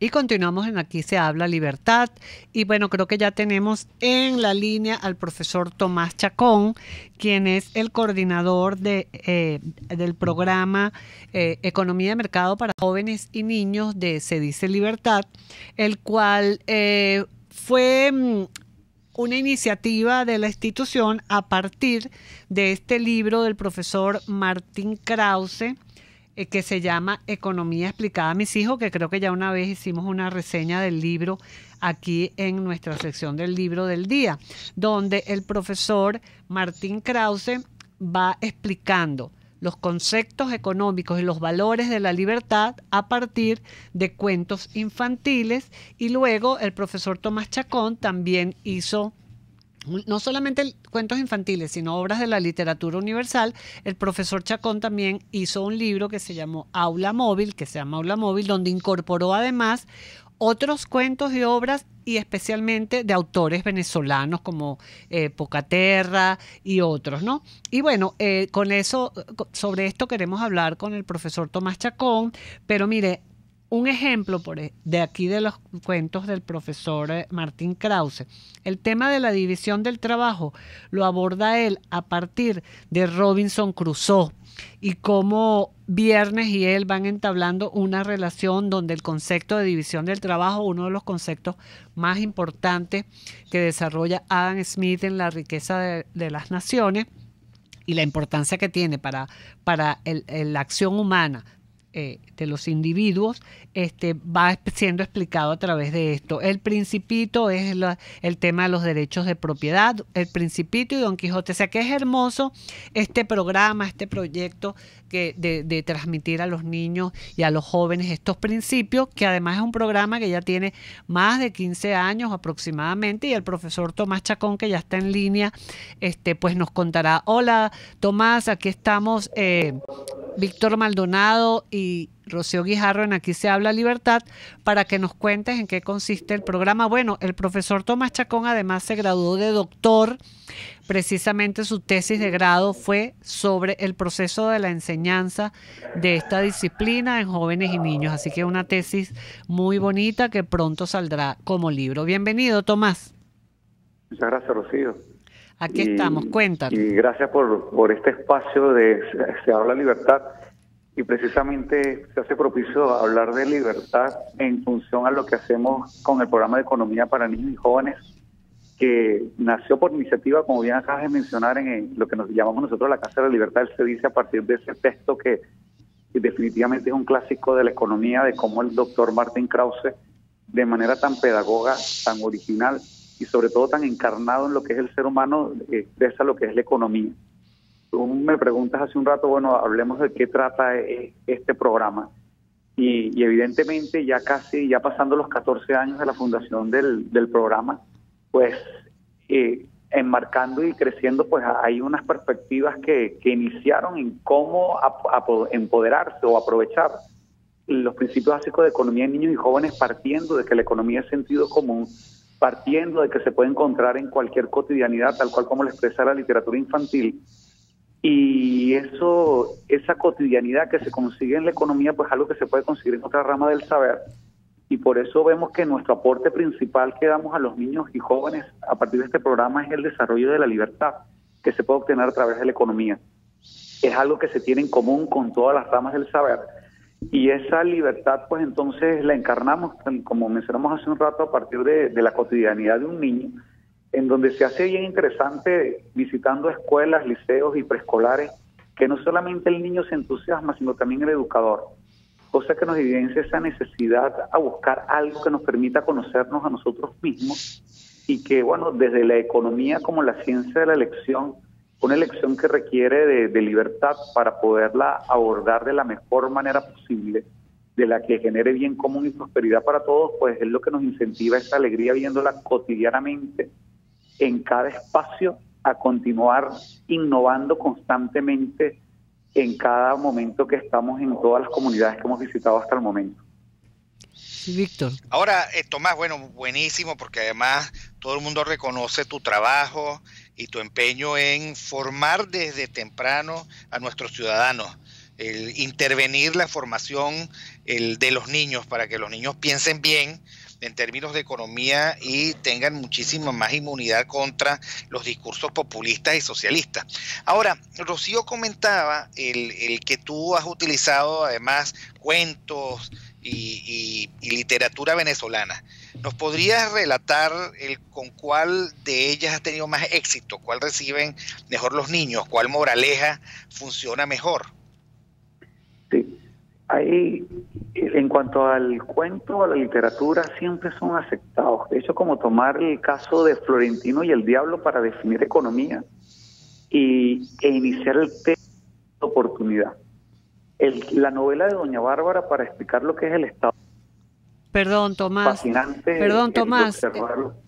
Y continuamos en Aquí se habla libertad. Y bueno, creo que ya tenemos en la línea al profesor Tomás Chacón, quien es el coordinador del programa Economía de Mercado para Jóvenes y Niños de Se Dice Libertad, el cual fue una iniciativa de la institución a partir de este libro del profesor Martín Krause, que se llama Economía explicada a mis hijos, que creo que ya una vez hicimos una reseña del libro aquí en nuestra sección del libro del día, donde el profesor Martín Krause va explicando los conceptos económicos y los valores de la libertad a partir de cuentos infantiles, y luego el profesor Tomás Chacón también hizo no solamente cuentos infantiles, sino obras de la literatura universal. El profesor Chacón también hizo un libro que se llamó Aula Móvil, donde incorporó además otros cuentos y obras, y especialmente de autores venezolanos como Pocaterra y otros, ¿no? Y bueno, sobre esto queremos hablar con el profesor Tomás Chacón, pero mire, un ejemplo de aquí de los cuentos del profesor Martín Krause. El tema de la división del trabajo lo aborda él a partir de Robinson Crusoe, y cómo Viernes y él van entablando una relación donde el concepto de división del trabajo, uno de los conceptos más importantes que desarrolla Adam Smith en La riqueza de las naciones, y la importancia que tiene para la acción humana de los individuos, va siendo explicado a través de esto. El Principito es el tema de los derechos de propiedad, El Principito y Don Quijote. O sea que es hermoso este programa, este proyecto de transmitir a los niños y a los jóvenes estos principios, que además es un programa que ya tiene más de 15 años aproximadamente, y el profesor Tomás Chacón, que ya está en línea, pues nos contará. Hola Tomás, aquí estamos Víctor Maldonado y Rocío Guijarro en Aquí se habla libertad, para que nos cuentes en qué consiste el programa. Bueno, el profesor Tomás Chacón además se graduó de doctor. Precisamente su tesis de grado fue sobre el proceso de la enseñanza de esta disciplina en jóvenes y niños. Así que una tesis muy bonita que pronto saldrá como libro. Bienvenido, Tomás. Muchas gracias, Rocío. Aquí estamos, cuéntanos. Y gracias por este espacio de Se habla libertad. Y precisamente se hace propicio hablar de libertad en función a lo que hacemos con el programa de Economía para Niños y Jóvenes, que nació por iniciativa, como bien acabas de mencionar, en lo que nos llamamos nosotros la Casa de la Libertad. Se dice a partir de ese texto que definitivamente es un clásico de la economía, de cómo el doctor Martin Krause, de manera tan pedagoga, tan original y sobre todo tan encarnado en lo que es el ser humano, expresa lo que es la economía. Tú me preguntas hace un rato, bueno, hablemos de qué trata este programa. Y evidentemente ya pasando los 14 años de la fundación del programa, pues enmarcando y creciendo, pues hay unas perspectivas que iniciaron en cómo empoderarse o aprovechar los principios básicos de economía en niños y jóvenes, partiendo de que la economía es sentido común, partiendo de que se puede encontrar en cualquier cotidianidad, tal cual como lo expresa la literatura infantil. Y esa cotidianidad que se consigue en la economía, pues algo que se puede conseguir en otra rama del saber. Y por eso vemos que nuestro aporte principal que damos a los niños y jóvenes a partir de este programa es el desarrollo de la libertad que se puede obtener a través de la economía. Es algo que se tiene en común con todas las ramas del saber. Y esa libertad, pues entonces la encarnamos, como mencionamos hace un rato, a partir de la cotidianidad de un niño, en donde se hace bien interesante visitando escuelas, liceos y preescolares, que no solamente el niño se entusiasma, sino también el educador. Cosa que nos evidencia esa necesidad a buscar algo que nos permita conocernos a nosotros mismos, y que, bueno, desde la economía como la ciencia de la elección, una elección que requiere de libertad para poderla abordar de la mejor manera posible, de la que genere bien común y prosperidad para todos, pues es lo que nos incentiva esa alegría viéndola cotidianamente en cada espacio, a continuar innovando constantemente en cada momento que estamos en todas las comunidades que hemos visitado hasta el momento. Sí, Víctor. Ahora, Tomás, bueno, buenísimo, porque además todo el mundo reconoce tu trabajo y tu empeño en formar desde temprano a nuestros ciudadanos. el intervenir la formación de los niños para que los niños piensen bien en términos de economía y tengan muchísima más inmunidad contra los discursos populistas y socialistas. Ahora, Rocío comentaba el que tú has utilizado además cuentos y literatura venezolana. ¿Nos podrías relatar con cuál de ellas has tenido más éxito? ¿Cuál reciben mejor los niños? ¿Cuál moraleja funciona mejor? Sí, ahí en cuanto al cuento, a la literatura, siempre son aceptados. De hecho, como tomar el caso de Florentino y el Diablo para definir economía e iniciar el tema de oportunidad. La novela de Doña Bárbara para explicar lo que es el Estado. Perdón, Tomás. Fascinante. Perdón, Tomás.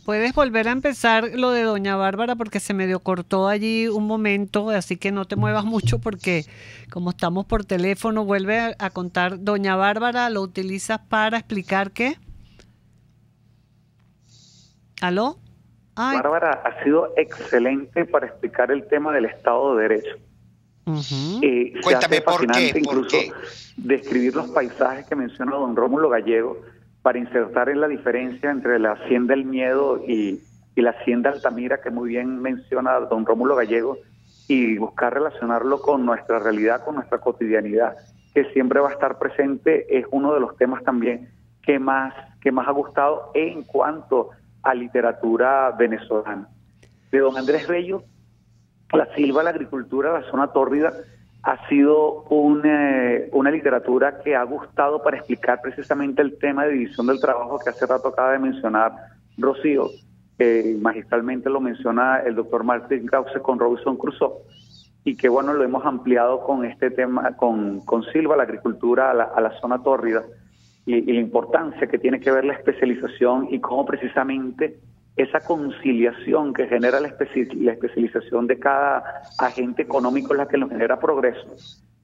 ¿Puedes volver a empezar lo de Doña Bárbara? Porque se medio cortó allí un momento, así que no te muevas mucho porque como estamos por teléfono, vuelve a contar. Doña Bárbara, ¿lo utilizas para explicar qué? ¿Aló? Ay. Bárbara ha sido excelente para explicar el tema del Estado de Derecho. Cuéntame por qué. Incluso describir los paisajes que menciona don Rómulo Gallego para insertar en la diferencia entre la Hacienda El Miedo y la Hacienda Altamira, que muy bien menciona don Rómulo Gallego, y buscar relacionarlo con nuestra realidad, con nuestra cotidianidad, que siempre va a estar presente. Es uno de los temas también que más ha gustado en cuanto a literatura venezolana. De don Andrés Bello, La Silva, la agricultura, la zona tórrida, ha sido una literatura que ha gustado para explicar precisamente el tema de división del trabajo que hace rato acaba de mencionar Rocío, magistralmente lo menciona el doctor Martin Krause con Robinson Crusoe, y que bueno, lo hemos ampliado con este tema, con Silva, la agricultura a la zona tórrida, y la importancia que tiene que ver la especialización y cómo precisamente esa conciliación que genera la especialización de cada agente económico es la que nos genera progreso,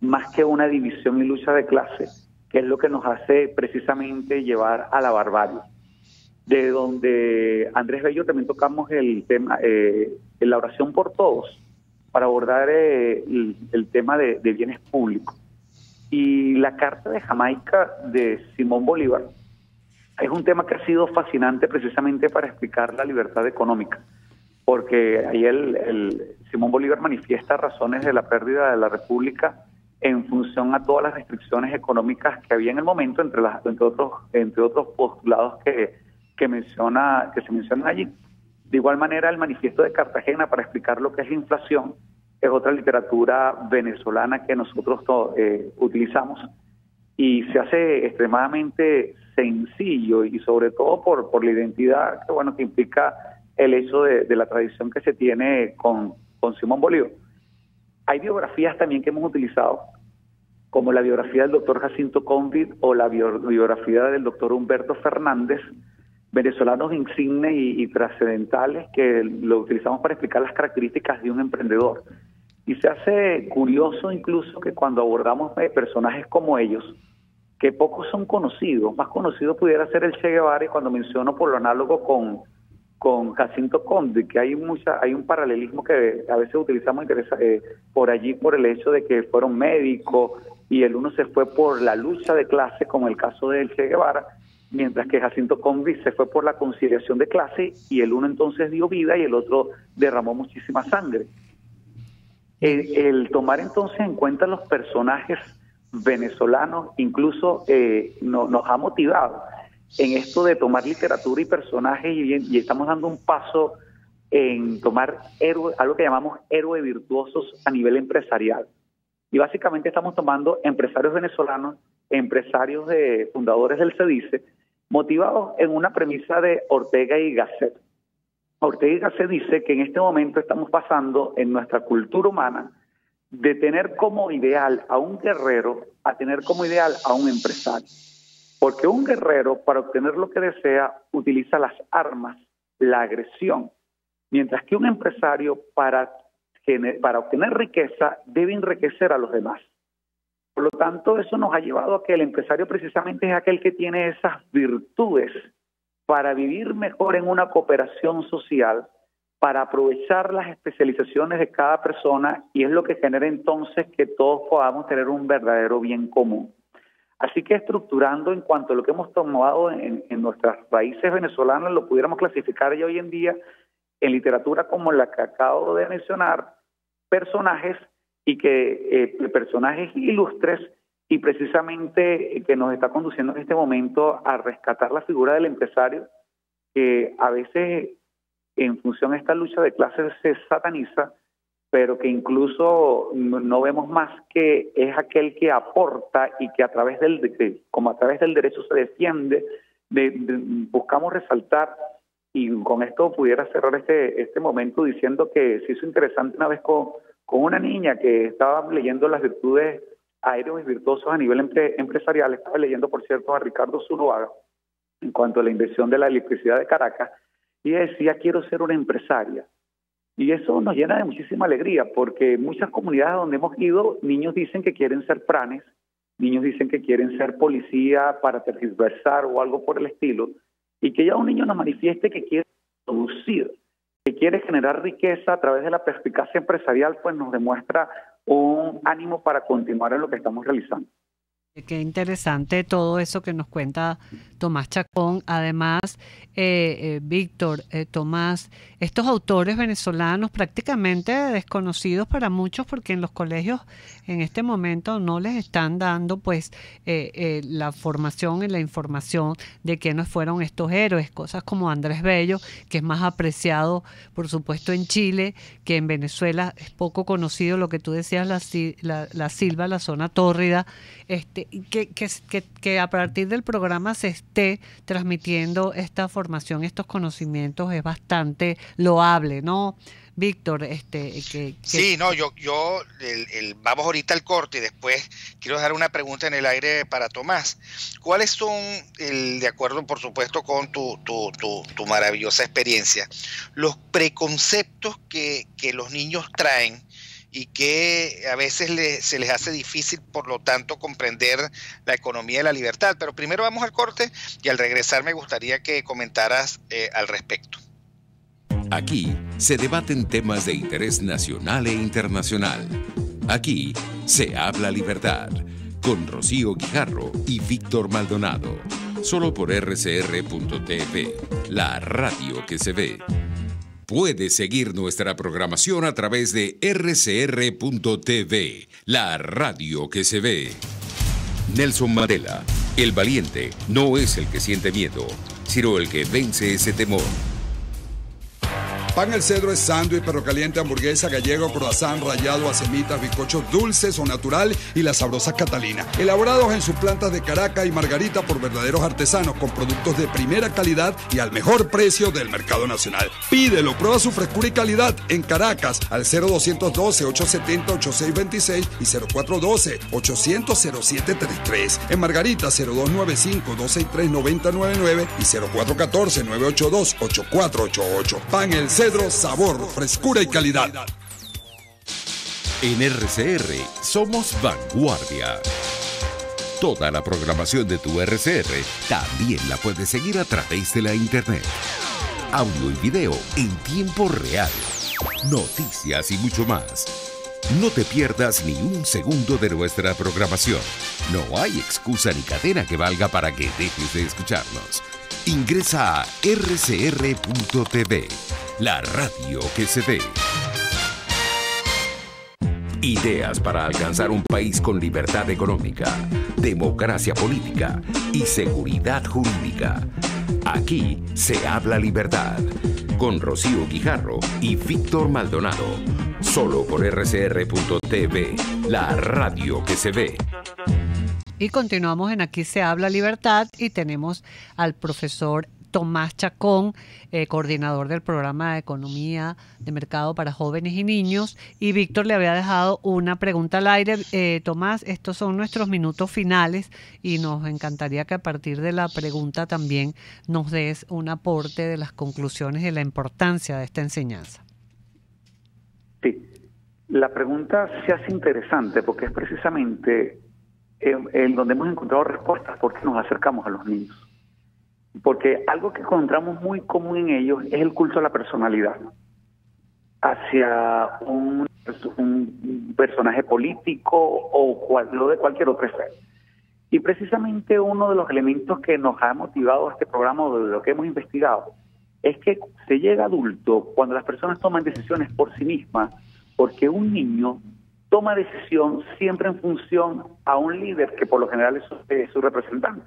más que una división y lucha de clase, que es lo que nos hace precisamente llevar a la barbarie. De donde Andrés Bello también tocamos el tema, la oración por todos, para abordar el tema de bienes públicos. Y la Carta de Jamaica de Simón Bolívar es un tema que ha sido fascinante precisamente para explicar la libertad económica, porque ahí Simón Bolívar manifiesta razones de la pérdida de la República en función a todas las restricciones económicas que había en el momento, entre otros postulados que se mencionan allí. De igual manera, el Manifiesto de Cartagena, para explicar lo que es la inflación, es otra literatura venezolana que nosotros utilizamos, y se hace extremadamente sencillo, y sobre todo por la identidad que implica el hecho de la tradición que se tiene con Simón Bolívar. Hay biografías también que hemos utilizado, como la biografía del doctor Jacinto Convid o la biografía del doctor Humberto Fernández, venezolanos insignes y trascendentales, que lo utilizamos para explicar las características de un emprendedor. Y se hace curioso incluso que cuando abordamos personajes como ellos, que pocos son conocidos, más conocido pudiera ser el Che Guevara, y cuando menciono por lo análogo con Jacinto Conde, que hay un paralelismo que a veces utilizamos por allí, por el hecho de que fueron médicos y el uno se fue por la lucha de clase, como el caso del Che Guevara, mientras que Jacinto Conde se fue por la conciliación de clase, y el uno entonces dio vida y el otro derramó muchísima sangre. El tomar entonces en cuenta los personajes venezolanos incluso nos ha motivado en esto de tomar literatura y personajes, y estamos dando un paso en tomar algo que llamamos héroes virtuosos a nivel empresarial. Y básicamente estamos tomando empresarios venezolanos, empresarios fundadores del CEDICE, motivados en una premisa de Ortega y Gasset. Ortega y Gasset dice que en este momento estamos pasando en nuestra cultura humana de tener como ideal a un guerrero a tener como ideal a un empresario. Porque un guerrero, para obtener lo que desea, utiliza las armas, la agresión, mientras que un empresario, para obtener riqueza, debe enriquecer a los demás. Por lo tanto, eso nos ha llevado a que el empresario precisamente es aquel que tiene esas virtudes para vivir mejor en una cooperación social, para aprovechar las especializaciones de cada persona, y es lo que genera entonces que todos podamos tener un verdadero bien común. Así que estructurando en cuanto a lo que hemos tomado en nuestras raíces venezolanas, lo pudiéramos clasificar ya hoy en día en literatura como la que acabo de mencionar, personajes personajes ilustres, y precisamente que nos está conduciendo en este momento a rescatar la figura del empresario, que a veces en función de esta lucha de clases se sataniza, pero que incluso no vemos más que es aquel que aporta y que a través del derecho se defiende. Buscamos resaltar, y con esto pudiera cerrar este momento diciendo que se hizo interesante una vez con una niña que estaba leyendo las virtudes aéreos y virtuosos a nivel empresarial. Estaba leyendo, por cierto, a Ricardo Zuluaga en cuanto a la inversión de la electricidad de Caracas, y decía: quiero ser una empresaria. Y eso nos llena de muchísima alegría, porque en muchas comunidades donde hemos ido, niños dicen que quieren ser pranes, niños dicen que quieren ser policía para tergiversar o algo por el estilo, y que ya un niño nos manifieste que quiere producir, que quiere generar riqueza a través de la perspicacia empresarial, pues nos demuestra un ánimo para continuar en lo que estamos realizando. Qué interesante todo eso que nos cuenta Tomás Chacón. Además, Víctor, Tomás, estos autores venezolanos prácticamente desconocidos para muchos, porque en los colegios en este momento no les están dando pues la formación y la información de quiénes fueron estos héroes, cosas como Andrés Bello, que es más apreciado por supuesto en Chile que en Venezuela. Es poco conocido lo que tú decías, la Silva, la zona tórrida, que a partir del programa se esté transmitiendo esta formación, estos conocimientos, es bastante loable, ¿no, Víctor? Sí, no, vamos ahorita al corte y después quiero dejar una pregunta en el aire para Tomás. ¿Cuáles son, de acuerdo por supuesto con tu maravillosa experiencia, los preconceptos que los niños traen y que a veces se les hace difícil, por lo tanto, comprender la economía de la libertad? Pero primero vamos al corte y al regresar me gustaría que comentaras al respecto. Aquí se debaten temas de interés nacional e internacional. Aquí se habla libertad, con Rocío Guijarro y Víctor Maldonado. Solo por rcr.tv, la radio que se ve. Puedes seguir nuestra programación a través de rcr.tv, la radio que se ve. Nelson Mandela, el valiente, no es el que siente miedo, sino el que vence ese temor. Pan El Cedro es sándwich, perro caliente, hamburguesa, gallego, croissant, rallado, semitas, bizcochos dulces o natural y las sabrosas Catalina. Elaborados en sus plantas de Caracas y Margarita por verdaderos artesanos con productos de primera calidad y al mejor precio del mercado nacional. Pídelo, prueba su frescura y calidad en Caracas al 0212-870-8626 y 0412-800-0733. En Margarita 0295-263-9099 y 0414-982-8488. Pan El Cedro, sabor, frescura y calidad. En RCR somos vanguardia. Toda la programación de tu RCR también la puedes seguir a través de la internet. Audio y video en tiempo real. Noticias y mucho más. No te pierdas ni un segundo de nuestra programación. No hay excusa ni cadena que valga para que dejes de escucharnos. Ingresa a rcr.tv, la radio que se ve. Ideas para alcanzar un país con libertad económica, democracia política y seguridad jurídica. Aquí se habla libertad, con Rocío Guijarro y Víctor Maldonado. Solo por rcr.tv, la radio que se ve. Y continuamos en Aquí se habla libertad y tenemos al profesor Tomás Chacón, coordinador del programa de Economía de Mercado para Jóvenes y Niños. Y Víctor le había dejado una pregunta al aire. Tomás, estos son nuestros minutos finales y nos encantaría que a partir de la pregunta también nos des un aporte de las conclusiones y la importancia de esta enseñanza. Sí, la pregunta se hace interesante porque es precisamente en donde hemos encontrado respuestas porque nos acercamos a los niños. Porque algo que encontramos muy común en ellos es el culto a la personalidad. hacia un personaje político o lo de cualquier otra esfera. Y precisamente uno de los elementos que nos ha motivado a este programa, o de lo que hemos investigado, es que se llega adulto cuando las personas toman decisiones por sí mismas, porque un niño toma decisión siempre en función a un líder que por lo general es su representante.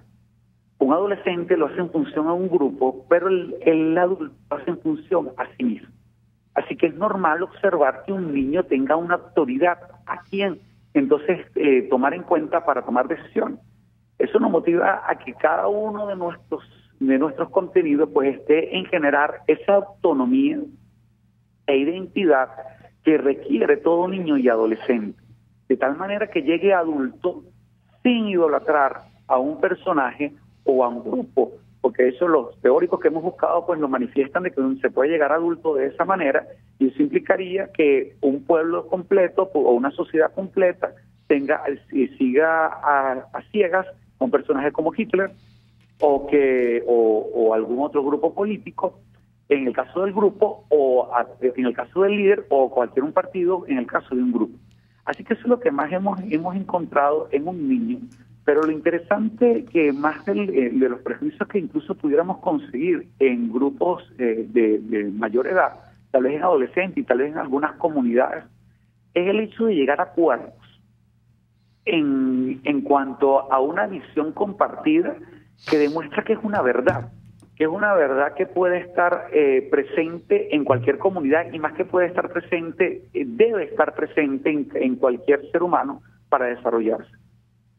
Un adolescente lo hace en función a un grupo, pero el adulto lo hace en función a sí mismo. Así que es normal observar que un niño tenga una autoridad a quien entonces tomar en cuenta para tomar decisiones. Eso nos motiva a que cada uno de nuestros contenidos pues esté en generar esa autonomía e identidad que requiere todo niño y adolescente, de tal manera que llegue adulto sin idolatrar a un personaje o a un grupo, porque eso los teóricos que hemos buscado pues lo manifiestan de que se puede llegar adulto de esa manera, y eso implicaría que un pueblo completo o una sociedad completa siga a ciegas a un personaje como Hitler o algún otro grupo político, en el caso del grupo, o en el caso del líder, o cualquier un partido en el caso de un grupo. Así que eso es lo que más hemos encontrado en un niño. Pero lo interesante que más de los prejuicios que incluso pudiéramos conseguir en grupos de mayor edad, tal vez en adolescentes y tal vez en algunas comunidades, es el hecho de llegar a acuerdos en cuanto a una visión compartida que demuestra que es una verdad, que puede estar presente en cualquier comunidad, y más que puede estar presente, debe estar presente en cualquier ser humano para desarrollarse.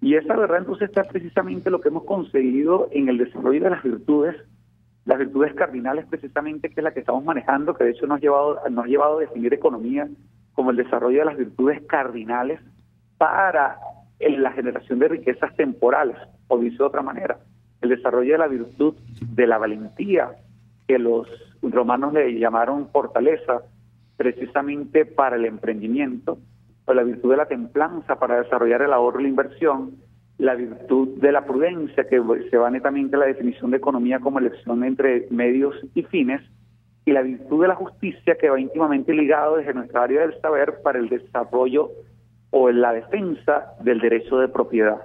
Y esa verdad entonces está precisamente lo que hemos conseguido en el desarrollo de las virtudes cardinales precisamente, que es la que estamos manejando, que de hecho nos ha llevado a definir economía como el desarrollo de las virtudes cardinales para la generación de riquezas temporales, o dicho de otra manera, el desarrollo de la virtud de la valentía, que los romanos le llamaron fortaleza precisamente para el emprendimiento, o la virtud de la templanza para desarrollar el ahorro y la inversión, la virtud de la prudencia, que se va netamente a la definición de economía como elección entre medios y fines, y la virtud de la justicia, que va íntimamente ligado desde nuestra área del saber para el desarrollo o la defensa del derecho de propiedad.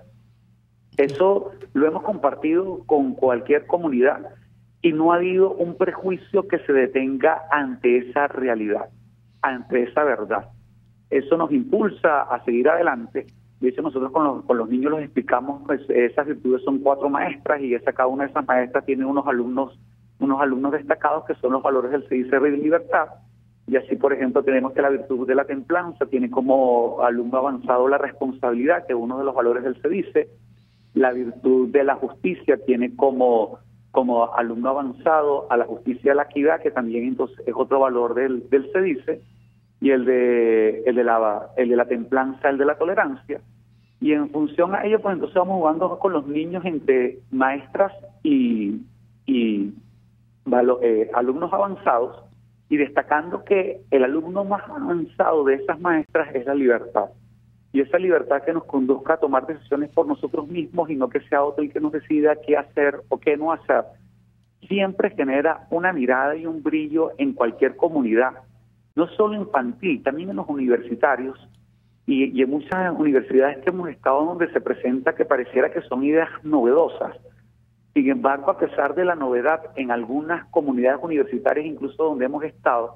Eso lo hemos compartido con cualquier comunidad y no ha habido un prejuicio que se detenga ante esa realidad, ante esa verdad. Eso nos impulsa a seguir adelante. De hecho, nosotros con los niños los explicamos, pues esas virtudes son 4 maestras, y cada una de esas maestras tiene unos alumnos destacados que son los valores del CICR y de libertad. Y así, por ejemplo, tenemos que la virtud de la templanza tiene como alumno avanzado la responsabilidad, que es uno de los valores del CEDICE. La virtud de la justicia tiene como alumno avanzado a la justicia y a la equidad, que también entonces es otro valor del CEDICE. Y el de la templanza, el de la tolerancia. Y en función a ello, pues entonces vamos jugando con los niños entre maestras y alumnos avanzados, y destacando que el alumno más avanzado de esas maestras es la libertad. Y esa libertad que nos conduzca a tomar decisiones por nosotros mismos, y no que sea otro el que nos decida qué hacer o qué no hacer, siempre genera una mirada y un brillo en cualquier comunidad, no solo infantil, también en los universitarios y en muchas universidades que hemos estado, donde se presenta que pareciera que son ideas novedosas. Sin embargo, a pesar de la novedad, en algunas comunidades universitarias, incluso donde hemos estado,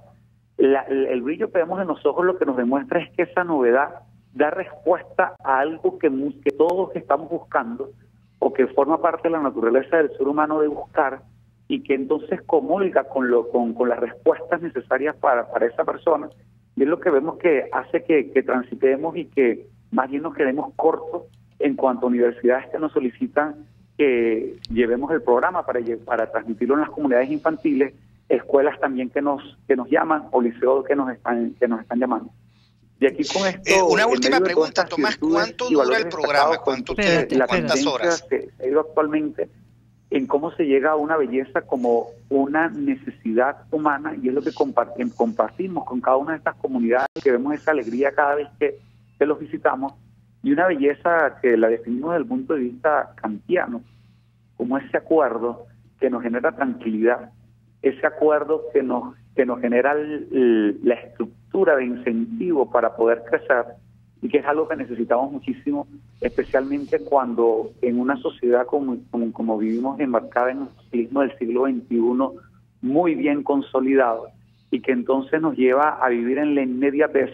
el brillo que vemos en los ojos lo que nos demuestra es que esa novedad da respuesta a algo que todos estamos buscando, o que forma parte de la naturaleza del ser humano de buscar, y que entonces comulga con las respuestas necesarias para esa persona. Y es lo que vemos que hace que transitemos, y que más bien nos quedemos cortos en cuanto a universidades que nos solicitan que llevemos el programa para transmitirlo en las comunidades infantiles, escuelas también que nos llaman, o liceos que nos están llamando. Y aquí con esto, una última pregunta, Tomás, ¿cuánto dura el programa? ¿Cuántas horas? Se ha ido actualmente en cómo se llega a una belleza como una necesidad humana, y es lo que compartimos con cada una de estas comunidades, que vemos esa alegría cada vez que los visitamos, y una belleza que la definimos desde el punto de vista kantiano, como ese acuerdo que nos genera tranquilidad, ese acuerdo que nos que nos genera la estructura de incentivo para poder crecer, y que es algo que necesitamos muchísimo, especialmente cuando en una sociedad como vivimos, enmarcada en un ciclo del siglo XXI muy bien consolidado, y que entonces nos lleva a vivir en la inmediatez,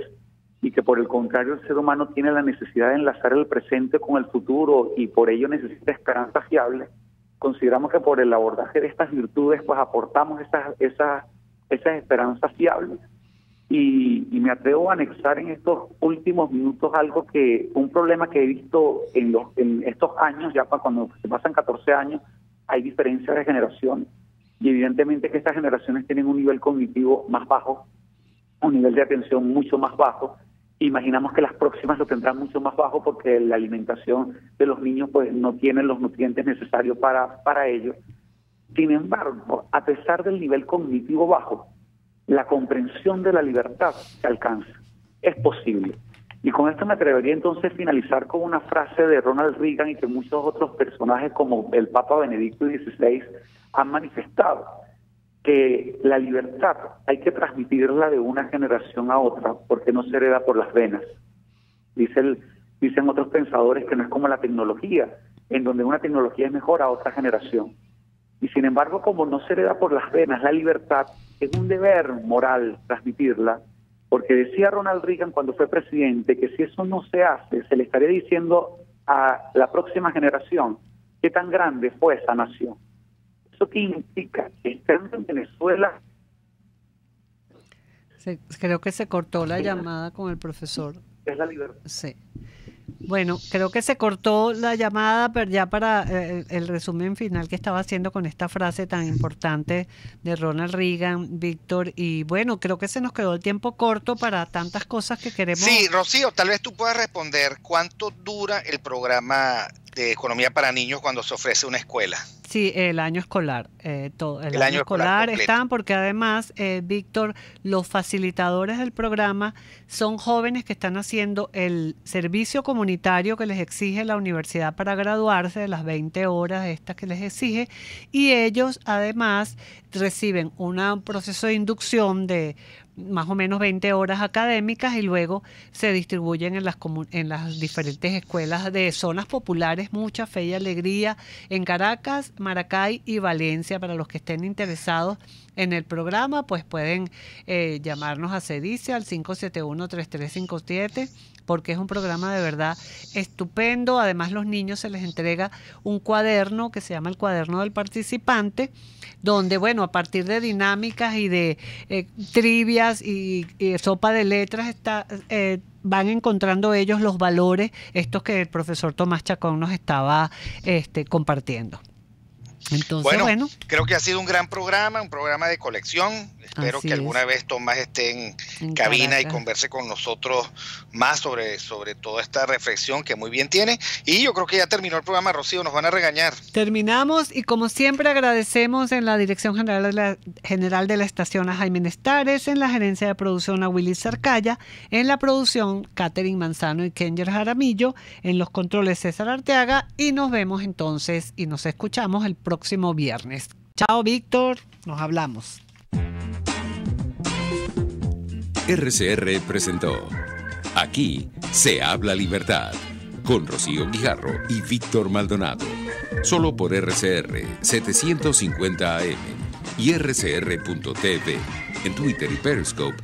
y que por el contrario el ser humano tiene la necesidad de enlazar el presente con el futuro y por ello necesita esperanza fiable. Consideramos que por el abordaje de estas virtudes pues aportamos esas esperanzas fiables, y me atrevo a anexar en estos últimos minutos un problema que he visto en estos años, ya cuando se pasan 14 años, hay diferencias de generaciones, y evidentemente que estas generaciones tienen un nivel cognitivo más bajo, un nivel de atención mucho más bajo. Imaginamos que las próximas lo tendrán mucho más bajo porque la alimentación de los niños pues no tiene los nutrientes necesarios para ello. Sin embargo, a pesar del nivel cognitivo bajo, la comprensión de la libertad se alcanza, es posible. Y con esto me atrevería entonces a finalizar con una frase de Ronald Reagan y que muchos otros personajes como el Papa Benedicto XVI han manifestado, que la libertad hay que transmitirla de una generación a otra porque no se hereda por las venas. Dicen otros pensadores que no es como la tecnología, en donde una tecnología es mejor a otra generación. Y sin embargo, como no se hereda por las venas la libertad, es un deber moral transmitirla, porque decía Ronald Reagan cuando fue presidente que si eso no se hace, se le estaría diciendo a la próxima generación qué tan grande fue esa nación. ¿Eso qué implica? Que estando en Venezuela... Creo que se cortó la llamada con el profesor. Es la libertad. Sí. Bueno, creo que se cortó la llamada, pero ya para el resumen final que estaba haciendo con esta frase tan importante de Ronald Reagan, Víctor, y bueno, creo que se nos quedó el tiempo corto para tantas cosas que queremos. Sí, Rocío, tal vez tú puedas responder cuánto dura el programa de economía para niños cuando se ofrece una escuela. Sí, el año escolar. El año escolar están porque además, Víctor, los facilitadores del programa son jóvenes que están haciendo el servicio comunitario que les exige la universidad para graduarse, de las 20 horas estas que les exige, y ellos además reciben un proceso de inducción de más o menos 20 horas académicas y luego se distribuyen en las diferentes escuelas de zonas populares, Mucha Fe y Alegría, en Caracas, Maracay y Valencia. Para los que estén interesados en el programa, pues pueden llamarnos a CEDICE al 571-3357, porque es un programa de verdad estupendo. Además, los niños se les entrega un cuaderno que se llama el cuaderno del participante, donde, bueno, a partir de dinámicas y de trivias y sopa de letras van encontrando ellos los valores, estos que el profesor Tomás Chacón nos estaba compartiendo. Entonces, bueno, creo que ha sido un gran programa, un programa de colección. Espero que alguna vez Tomás esté en cabina Caracas y converse con nosotros más sobre toda esta reflexión que muy bien tiene. Y yo creo que ya terminó el programa, Rocío, nos van a regañar. Terminamos y como siempre agradecemos en la Dirección General de la Estación a Jaime Nestares, en la Gerencia de Producción a Willy Sarcaya, en la producción Catherine Manzano y Kenger Jaramillo, en los controles César Arteaga, y nos vemos entonces y nos escuchamos el próximo viernes. Chao, Víctor, nos hablamos. RCR presentó Aquí se habla libertad, con Rocío Guijarro y Víctor Maldonado, solo por RCR 750 AM y RCR.tv, en Twitter y Periscope